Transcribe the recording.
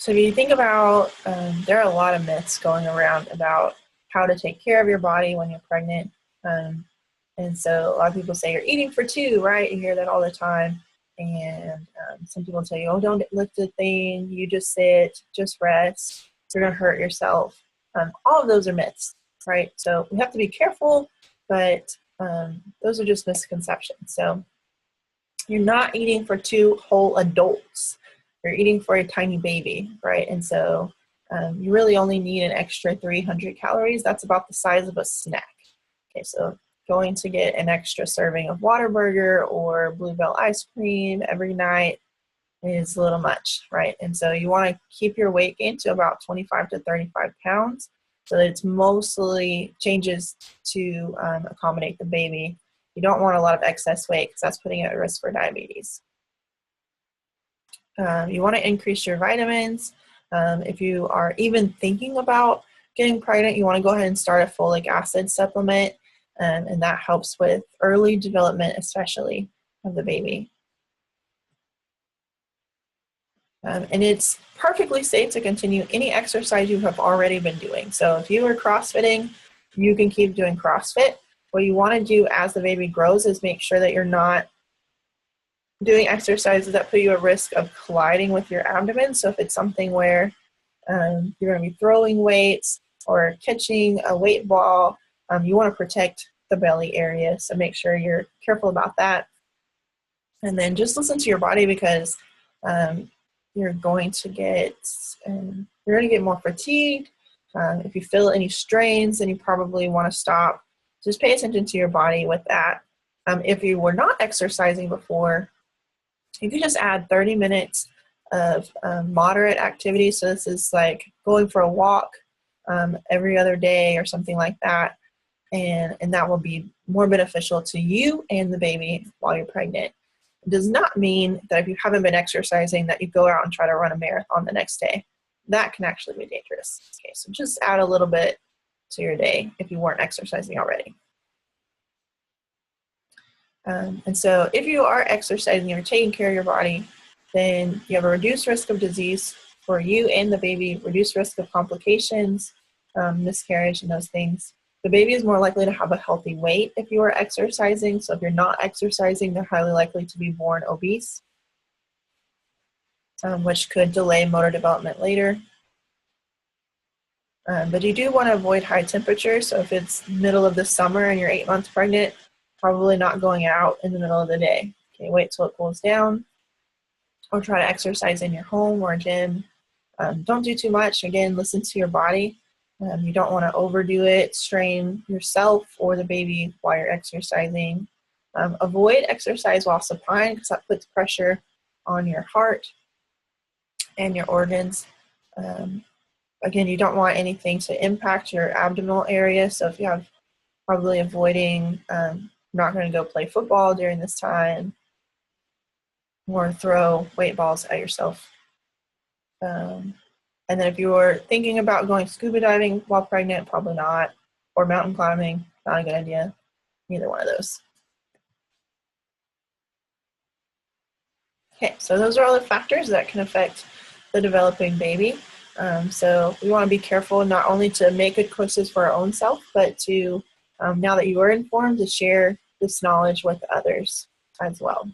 So if you think about, there are a lot of myths going around about how to take care of your body when you're pregnant. And so a lot of people say you're eating for two, right? You hear that all the time. And some people tell you, oh, don't lift a thing. You just sit, just rest. You're going to hurt yourself. All of those are myths, right? So we have to be careful, but those are just misconceptions. So you're not eating for two whole adults. You're eating for a tiny baby, right? And so you really only need an extra 300 calories. That's about the size of a snack. Okay, so going to get an extra serving of Whataburger or Bluebell ice cream every night is a little much, right? And so you want to keep your weight gain to about 25 to 35 pounds so that it's mostly changes to accommodate the baby. You don't want a lot of excess weight because that's putting you at risk for diabetes. You want to increase your vitamins. If you are even thinking about getting pregnant, you want to go ahead and start a folic acid supplement, and that helps with early development, especially of the baby. And it's perfectly safe to continue any exercise you have already been doing. So if you are CrossFitting, you can keep doing CrossFit. What you want to do as the baby grows is make sure that you're not doing exercises that put you at risk of colliding with your abdomen. So if it's something where you're going to be throwing weights or catching a weight ball, you want to protect the belly area. So make sure you're careful about that. And then just listen to your body, because you're going to get more fatigued. If you feel any strains, then you probably want to stop. Just pay attention to your body with that. If you were not exercising before, you can just add 30 minutes of moderate activity. So this is like going for a walk every other day or something like that. And that will be more beneficial to you and the baby while you're pregnant. It does not mean that if you haven't been exercising that you go out and try to run a marathon the next day. That can actually be dangerous. Okay, so just add a little bit to your day if you weren't exercising already. And so if you are exercising, you're taking care of your body, then you have a reduced risk of disease for you and the baby, reduced risk of complications, miscarriage, and those things. The baby is more likely to have a healthy weight if you are exercising. So if you're not exercising, they're highly likely to be born obese, which could delay motor development later. But you do want to avoid high temperatures. So if it's middle of the summer and you're 8 months pregnant, probably not going out in the middle of the day. Okay, wait till it cools down, or try to exercise in your home or gym. Don't do too much. Again, listen to your body. You don't want to overdo it, strain yourself or the baby while you're exercising. Avoid exercise while supine, because that puts pressure on your heart and your organs. Again, you don't want anything to impact your abdominal area. So if you have, probably avoiding, not going to go play football during this time or throw weight balls at yourself. And then if you were thinking about going scuba diving while pregnant, probably not. Or mountain climbing, not a good idea. Neither one of those. Okay, so those are all the factors that can affect the developing baby. So we want to be careful not only to make good choices for our own self, but to, now that you are informed, to share this knowledge with others as well.